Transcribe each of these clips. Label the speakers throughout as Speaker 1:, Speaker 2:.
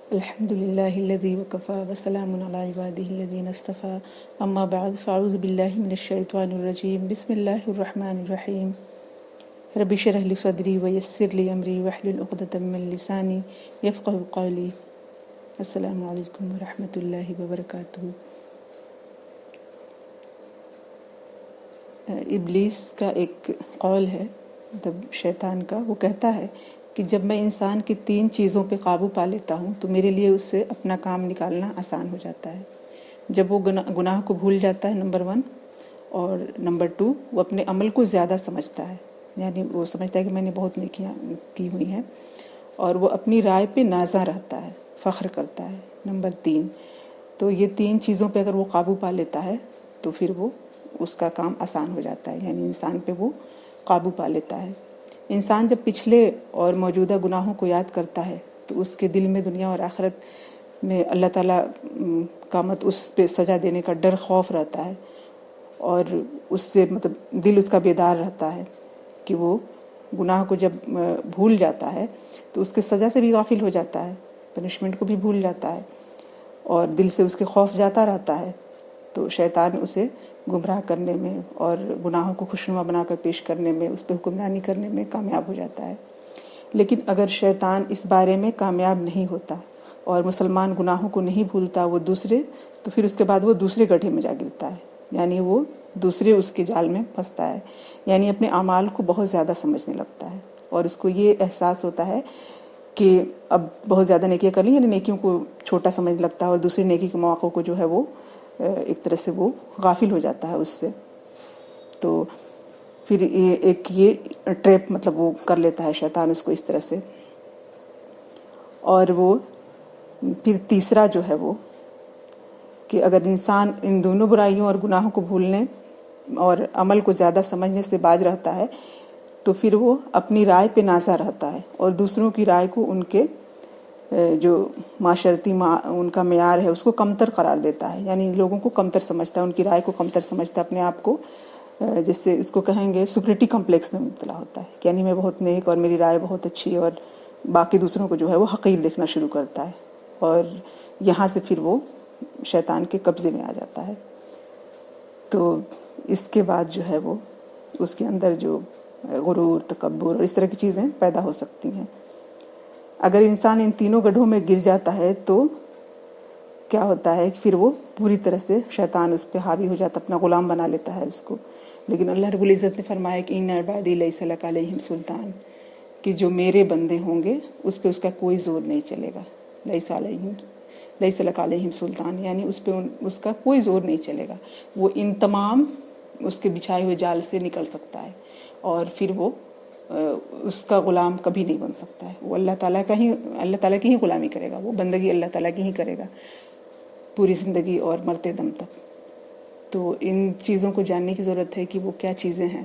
Speaker 1: الحمد لله الذي وكفى وسلام على عباده الذين اصطفى أما بعد فأعوذ بالله من الشيطان الرجيم بسم الله الرحمن الرحيم رب اشرح لي صدري ويسر لي أمري واحلل عقدة من لساني يفقهوا قولي. السلام علیکم ورحمۃ اللہ وبرکاتہ. ابلیس کا ایک قول ہے، مطلب شیطان کا، وہ کہتا ہے کہ جب میں انسان کی 3 چیزوں پہ قابو پا لیتا ہوں تو میرے لیے اس سے اپنا کام نکالنا آسان ہو جاتا ہے. جب وہ گناہ کو بھول جاتا ہے، نمبر 1، اور نمبر 2 وہ اپنے عمل کو زیادہ سمجھتا ہے، یعنی وہ سمجھتا ہے کہ میں نے بہت نیکیاں کی ہوئی ہیں، اور وہ اپنی رائے پہ نازاں رہتا ہے، فخر کرتا ہے. نمبر 3، تو یہ 3 چیزوں پہ اگر وہ قابو پا لیتا ہے تو پھر وہ اس کا کام آسان ہو جاتا ہے، یعنی انسان پہ وہ قابو پا لیتا ہے. انسان جب پچھلے اور موجودہ گناہوں کو یاد کرتا ہے تو اس کے دل میں دنیا اور آخرت میں اللہ تعالیٰ کا اس پہ سزا دینے کا ڈر، خوف رہتا ہے، اور اس سے مطلب دل اس کا بیدار رہتا ہے کہ وہ گناہ کو جب بھول جاتا ہے تو اس کے سزا سے بھی غافل ہو جاتا ہے، پنشمنٹ کو بھی بھول جاتا ہے، اور دل سے اس کے خوف جاتا رہتا ہے. تو شیطان اسے گمراہ کرنے میں اور گناہوں کو خوشنما بنا کر پیش کرنے میں، اس پہ حکمرانی کرنے میں کامیاب ہو جاتا ہے. لیکن اگر شیطان اس بارے میں کامیاب نہیں ہوتا اور مسلمان گناہوں کو نہیں بھولتا تو پھر اس کے بعد وہ دوسرے گڈھے میں جا گرتا ہے، یعنی وہ دوسرے اس کے جال میں پھنستا ہے، یعنی اپنے اعمال کو بہت زیادہ سمجھنے لگتا ہے، اور اس کو یہ احساس ہوتا ہے کہ اب بہت زیادہ نیکیاں کر لی، یعنی نیکیوں کو چھوٹا سمجھنے لگتا ہے، اور دوسری نیکی کے مواقع کو جو ہے وہ ایک طرح سے وہ غافل ہو جاتا ہے اس سے. تو پھر یہ ٹریپ مطلب وہ کر لیتا ہے شیطان اس کو اس طرح سے. اور وہ پھر تیسرا جو ہے وہ کہ اگر انسان ان دونوں برائیوں اور گناہوں کو بھولنے اور عمل کو زیادہ سمجھنے سے باز رہتا ہے تو پھر وہ اپنی رائے پہ نازا رہتا ہے، اور دوسروں کی رائے کو ان کے جو معاشرتی ان کا معیار ہے اس کو کمتر قرار دیتا ہے، یعنی لوگوں کو کمتر سمجھتا ہے، ان کی رائے کو کمتر سمجھتا ہے، اپنے آپ کو جس سے اس کو کہیں گے سپریٹی کمپلیکس میں مبتلا ہوتا ہے، یعنی میں بہت نیک اور میری رائے بہت اچھی ہے، اور باقی دوسروں کو جو ہے وہ حقیر دیکھنا شروع کرتا ہے، اور یہاں سے پھر وہ شیطان کے قبضے میں آ جاتا ہے. تو اس کے بعد جو ہے وہ اس کے اندر جو غرور، تکبر اور اس طرح کی چیزیں پیدا ہو سکتی ہیں. اگر انسان ان تینوں گڈھوں میں گر جاتا ہے تو کیا ہوتا ہے کہ پھر وہ پوری طرح سے شیطان اس پہ حاوی ہو جاتا، اپنا غلام بنا لیتا ہے اس کو. لیکن اللہ رب العزت نے فرمایا کہ ان عبادی لیس لک علیہم سلطان، کہ جو میرے بندے ہوں گے اس پہ اس کا کوئی زور نہیں چلے گا. لیس لک علیہم سلطان، یعنی اس پہ اس کا کوئی زور نہیں چلے گا، وہ ان تمام اس کے بچھائے ہوئے جال سے نکل سکتا ہے، اور پھر وہ اس کا غلام کبھی نہیں بن سکتا ہے. وہ اللہ تعالیٰ کی ہی غلامی کرے گا، وہ بندگی اللہ تعالیٰ کی ہی کرے گا پوری زندگی اور مرتے دم تک. تو ان چیزوں کو جاننے کی ضرورت ہے کہ وہ کیا چیزیں ہیں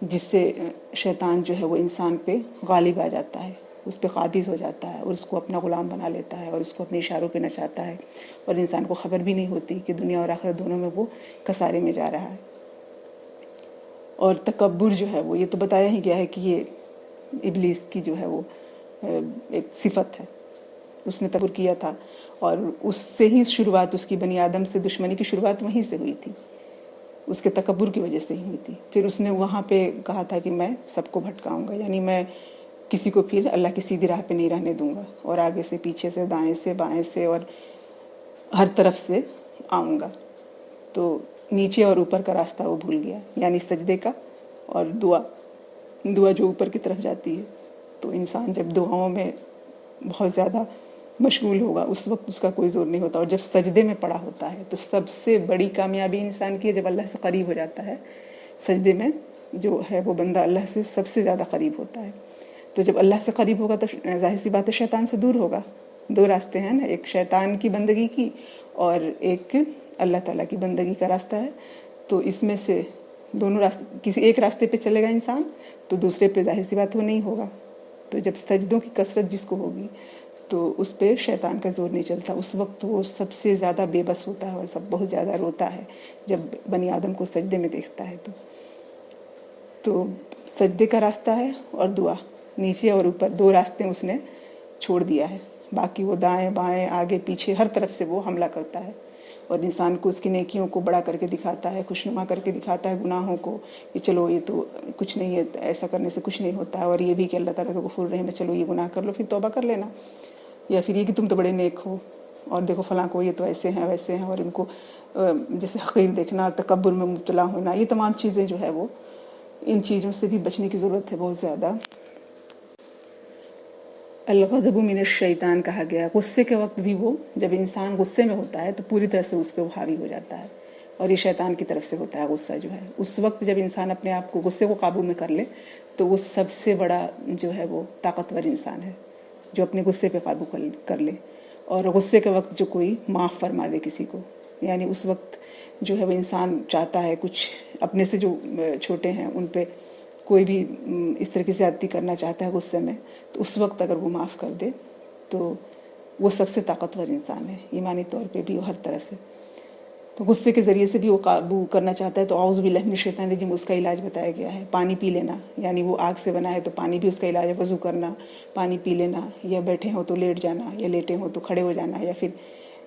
Speaker 1: جس سے شیطان جو ہے وہ انسان پہ غالب آ جاتا ہے، اس پہ قابض ہو جاتا ہے، اور اس کو اپنا غلام بنا لیتا ہے، اور اس کو اپنے اشاروں پہ نچاتا ہے، اور انسان کو خبر بھی نہیں ہوتی کہ دنیا اور آخرت دونوں میں وہ کسارے میں جا رہا ہے. اور تکبر جو ہے وہ یہ تو بتایا ہی گیا ہے کہ یہ ابلیس کی جو ہے وہ ایک صفت ہے. اس نے تکبر کیا تھا، اور اس سے ہی شروعات، اس کی بنی آدم سے دشمنی کی شروعات وہیں سے ہوئی تھی، اس کے تکبر کی وجہ سے ہی ہوئی تھی. پھر اس نے وہاں پہ کہا تھا کہ میں سب کو بھٹکاؤں گا، یعنی میں کسی کو پھر اللہ کی سیدھی راہ پہ نہیں رہنے دوں گا، اور آگے سے پیچھے سے دائیں سے بائیں سے اور ہر طرف سے آؤں گا. تو نیچے اور اوپر کا راستہ وہ بھول گیا، یعنی سجدے کا اور دعا جو اوپر کی طرف جاتی ہے. تو انسان جب دعاؤں میں بہت زیادہ مشغول ہوگا اس وقت اس کا کوئی زور نہیں ہوتا، اور جب سجدے میں پڑا ہوتا ہے تو سب سے بڑی کامیابی انسان کی ہے جب اللہ سے قریب ہو جاتا ہے. سجدے میں جو ہے وہ بندہ اللہ سے سب سے زیادہ قریب ہوتا ہے. تو جب اللہ سے قریب ہوگا تو ظاہر سی بات ہے شیطان سے دور ہوگا. 2 راستے ہیں نا، ایک شیطان کی بندگی کی اور ایک اللہ تعالیٰ کی بندگی کا راستہ ہے. تو اس میں سے دونوں راستے، کسی ایک راستے پہ چلے گا انسان تو دوسرے پہ ظاہر سی بات وہ نہیں ہوگا. تو جب سجدوں کی کثرت جس کو ہوگی تو اس پہ شیطان کا زور نہیں چلتا، اس وقت وہ سب سے زیادہ بے بس ہوتا ہے اور بہت زیادہ روتا ہے جب بنی آدم کو سجدے میں دیکھتا ہے. تو سجدے کا راستہ ہے اور دعا، نیچے اور اوپر 2 راستے اس نے چھوڑ دیا ہے. باقی وہ دائیں بائیں آگے پیچھے ہر طرف سے وہ حملہ کرتا ہے اور انسان کو اس کی نیکیوں کو بڑا کر کے دکھاتا ہے، خوشنما کر کے دکھاتا ہے گناہوں کو کہ چلو یہ تو کچھ نہیں ہے، ایسا کرنے سے کچھ نہیں ہوتا ہے، اور یہ بھی کہ اللہ تعالیٰ کا غفور رحیم ہے، چلو یہ گناہ کر لو پھر توبہ کر لینا، یا پھر یہ کہ تم تو بڑے نیک ہو اور دیکھو فلاں کو یہ تو ایسے ہیں ویسے ہیں، اور ان کو جیسے حقیر دیکھنا اور تکبر میں مبتلا ہونا، یہ تمام چیزیں جو ہے وہ ان چیزوں سے بھی بچنے کی ضرورت ہے بہت زیادہ۔ الغضب من الشیطان کہا گیا، غصے کے وقت بھی وہ جب انسان غصے میں ہوتا ہے تو پوری طرح سے اس پہ حاوی ہو جاتا ہے، اور یہ شیطان کی طرف سے ہوتا ہے غصہ جو ہے۔ اس وقت جب انسان اپنے آپ کو غصے کو قابو میں کر لے تو وہ سب سے بڑا جو ہے وہ طاقتور انسان ہے جو اپنے غصے پہ قابو کر لے، اور غصے کے وقت جو کوئی معاف فرما دے کسی کو، یعنی اس وقت جو ہے وہ انسان چاہتا ہے کچھ اپنے سے جو چھوٹے ہیں ان پہ کوئی بھی اس طرح کی زیادتی کرنا چاہتا ہے غصے میں، تو اس وقت اگر وہ معاف کر دے تو وہ سب سے طاقتور انسان ہے، ایمانی طور پہ بھی اور ہر طرح سے۔ تو غصے کے ذریعے سے بھی وہ قابو کرنا چاہتا ہے تو اعوذ باللہ من الشیطان الرجیم اس کا علاج بتایا گیا ہے، پانی پی لینا، یعنی وہ آگ سے بنا ہے تو پانی بھی اس کا علاج ہے، وضو کرنا، پانی پی لینا، یا بیٹھے ہوں تو لیٹ جانا، یا لیٹے ہوں تو کھڑے ہو جانا، یا پھر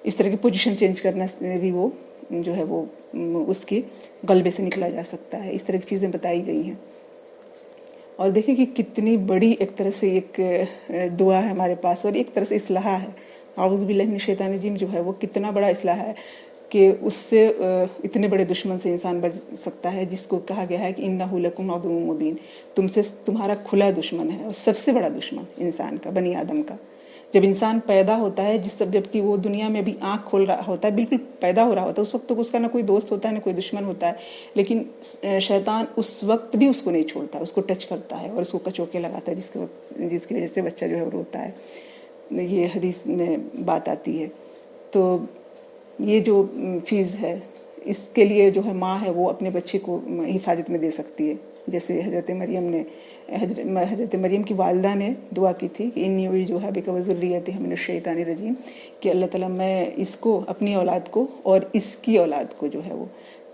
Speaker 1: اس طرح کی پوزیشن چینج کرنا سے بھی وہ جو ہے وہ اس کی غلبے سے نکلا جا سکتا ہے، اس طرح کی چیزیں بتائی گئی ہیں۔ اور دیکھیں کہ کتنی بڑی ایک طرح سے ایک دعا ہے ہمارے پاس، اور ایک طرح سے اصلاح ہے۔ اعوذ باللہ من الشیطان الرجیم جو ہے وہ کتنا بڑا اصلاح ہے کہ اس سے اتنے بڑے دشمن سے انسان بچ سکتا ہے، جس کو کہا گیا ہے کہ انہ لکم عدو مبین، تم سے تمہارا کھلا دشمن ہے، اور سب سے بڑا دشمن انسان کا، بنی آدم کا۔ جب انسان پیدا ہوتا ہے جبکہ وہ دنیا میں بھی آنکھ کھول رہا ہوتا ہے، بالکل پیدا ہو رہا ہوتا ہے، اس وقت تو اس کا نہ کوئی دوست ہوتا ہے نہ کوئی دشمن ہوتا ہے، لیکن شیطان اس وقت بھی اس کو نہیں چھوڑتا، اس کو ٹچ کرتا ہے اور اس کو کچوکے لگاتا ہے، جس کی وجہ سے بچہ جو ہے وہ روتا ہے، یہ حدیث میں بات آتی ہے۔ تو یہ جو چیز ہے اس کے لیے جو ہے ماں ہے وہ اپنے بچے کو حفاظت میں دے سکتی ہے، جیسے حضرت مریم کی والدہ نے دعا کی تھی کہ انی اعیذها بک وذریتها من الشیطان الرجیم، کہ اللہ تعالیٰ میں اس کو، اپنی اولاد کو اور اس کی اولاد کو جو ہے وہ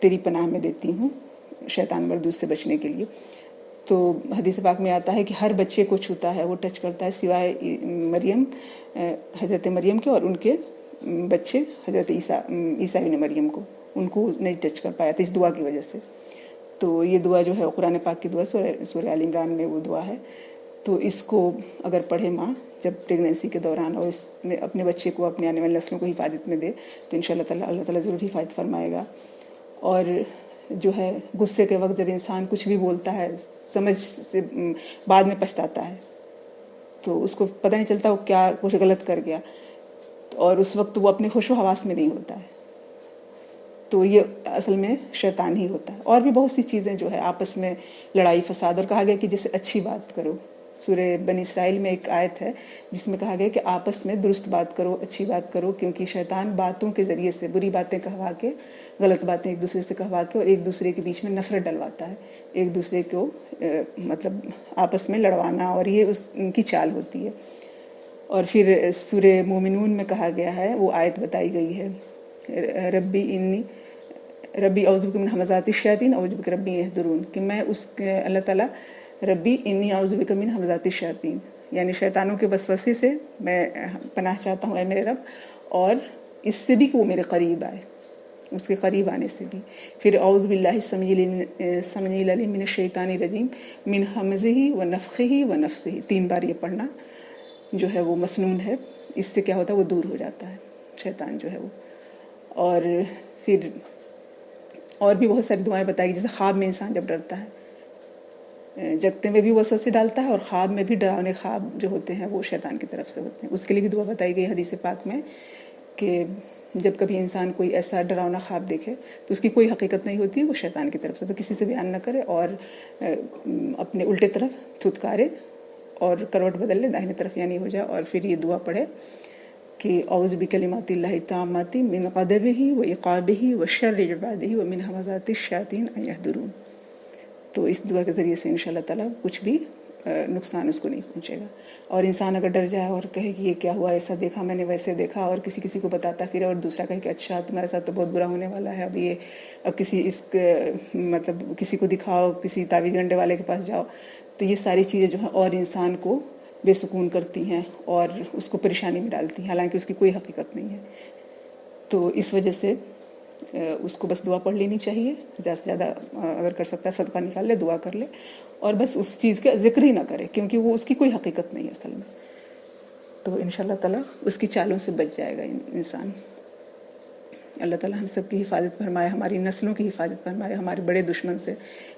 Speaker 1: تیری پناہ میں دیتی ہوں شیطان مردود سے بچنے کے لیے۔ تو حدیث پاک میں آتا ہے کہ ہر بچے کو چھوتا ہے، وہ ٹچ کرتا ہے، سوائے مریم، حضرت مریم کے اور ان کے بچے حضرت عیسیٰ ابن مریم کو، ان کو نہیں ٹچ کر پایا تھا اس دعا کی وجہ سے۔ تو یہ دعا جو ہے قرآن پاک کی دعا، سورہ آل عمران میں وہ دعا ہے، تو اس کو اگر پڑھے ماں جب پریگنینسی کے دوران، اور اس میں اپنے بچے کو، اپنے آنے والی نسلوں کو حفاظت میں دے، تو انشاءاللہ اللہ تعالیٰ ضرور حفاظت فرمائے گا۔ اور جو ہے غصے کے وقت جب انسان کچھ بھی بولتا ہے سمجھ سے بعد میں پچھتاتا ہے، تو اس کو پتہ نہیں چلتا وہ کیا کچھ غلط کر گیا، اور اس وقت وہ اپنے ہوش و حواس میں نہیں ہوتا ہے، تو یہ اصل میں شیطان ہی ہوتا ہے۔ اور بھی بہت سی چیزیں جو ہے آپس میں لڑائی فساد، اور کہا گیا کہ جیسے اچھی بات کرو، سورہ بنی اسرائیل میں ایک آیت ہے جس میں کہا گیا کہ آپس میں درست بات کرو، اچھی بات کرو، کیونکہ شیطان باتوں کے ذریعے سے بری باتیں کہوا کے، غلط باتیں ایک دوسرے سے کہوا کے، اور ایک دوسرے کے بیچ میں نفرت ڈلواتا ہے، ایک دوسرے کو مطلب آپس میں لڑوانا، اور یہ ان کی چال ہوتی ہے۔ اور پھر سورہ مومنون میں کہا گیا ہے، وہ آیت بتائی گئی ہے، ربی اعوذ بک من ہمزات الشیاطین اعوذ بک ربی یحضرون، کہ میں اللہ تعالیٰ ربی انی اعوذ بک من ہمزات الشیاطین، یعنی شیطانوں کے وسوسے سے میں پناہ چاہتا ہوں اے میرے رب، اور اس سے بھی کہ وہ میرے قریب آئے، اس کے قریب آنے سے بھی۔ پھر اعوذ باللہ السمیع العلیم من الشیطان الرجیم من ہمزہ ونفخہ ونفثہ، 3 بار یہ پڑھنا جو ہے وہ مسنون ہے، اس سے کیا ہوتا ہے وہ دور ہو جاتا ہے شیطان جو ہے وہ۔ اور پھر اور بھی بہت ساری دعائیں بتائی، جیسے خواب میں انسان جب ڈرتا ہے، جگتے میں بھی وسوسے ڈالتا ہے، اور خواب میں بھی ڈراؤنے خواب جو ہوتے ہیں وہ شیطان کی طرف سے ہوتے ہیں، اس کے لیے بھی دعا بتائی گئی حدیث پاک میں کہ جب کبھی انسان کوئی ایسا ڈراؤنا خواب دیکھے تو اس کی کوئی حقیقت نہیں ہوتی، وہ شیطان کی طرف سے، تو کسی سے بیان نہ کرے، اور اپنے الٹے طرف تھتکارے اور کروٹ بدل لے داہنی طرف یعنی ہو جائے، اور پھر یہ دعا پڑھے کہ اعوذ بکلمات اللہ التامات من غضبہ وعقابہ وشر عبادہ ومن ہمزات الشیاطین ان یحضرون۔ تو اس دعا کے ذریعے سے انشاءاللہ تعالیٰ کچھ بھی نقصان اس کو نہیں پہنچے گا۔ اور انسان اگر ڈر جائے اور کہے کہ یہ کیا ہوا، ایسا دیکھا میں نے، ویسے دیکھا، اور کسی کو بتاتا پھر، اور دوسرا کہے کہ اچھا تمہارے ساتھ تو بہت برا ہونے والا ہے، اب کسی کو دکھاؤ، کسی تعویذ گنڈے والے کے پاس جاؤ، تو یہ ساری چیزیں جو ہیں اور انسان کو بے سکون کرتی ہیں اور اس کو پریشانی میں ڈالتی ہیں، حالانکہ اس کی کوئی حقیقت نہیں ہے۔ تو اس وجہ سے اس کو بس دعا پڑھ لینی چاہیے، زیادہ سے زیادہ اگر کر سکتا ہے صدقہ نکال لے، دعا کر لے، اور بس اس چیز کا ذکر ہی نہ کرے، کیونکہ وہ اس کی کوئی حقیقت نہیں ہے اصل میں۔ تو انشاءاللہ تعالیٰ اس کی چالوں سے بچ جائے گا انسان۔ اللہ تعالیٰ ہم سب کی حفاظت فرمائے، ہماری نسلوں کی حفاظت فرمائے، ہمارے بڑے دشمن سے،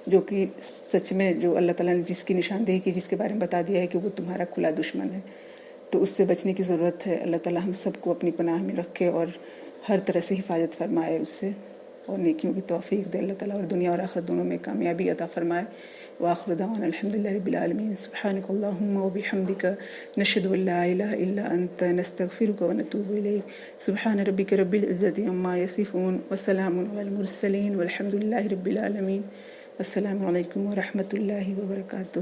Speaker 1: جو کہ سچ میں جو اللہ تعالیٰ نے جس کی نشاندہی کی، جس کے بارے میں بتا دیا ہے کہ وہ تمہارا کھلا دشمن ہے، تو اس سے بچنے کی ضرورت ہے۔ اللہ تعالیٰ ہم سب کو اپنی پناہ میں رکھے اور ہر طرح سے حفاظت فرمائے اس سے، اور نیکیوں کی توفیق دے اللہ تعالیٰ، اور دنیا اور آخرت دونوں میں کامیابی عطا فرمائے۔ وآخر دعوانا الحمدللہ رب العالمین، سبحانک اللہم وبحمدک، نشہد ان لا الہ الا انت، نستغفرک ونتوب الیک۔ سبحان ربک رب العزۃ عما یصفون، وسلام علی المرسلین، والحمدللہ رب العالمین۔ السلام علیکم ورحمۃ اللہ وبرکاتہ۔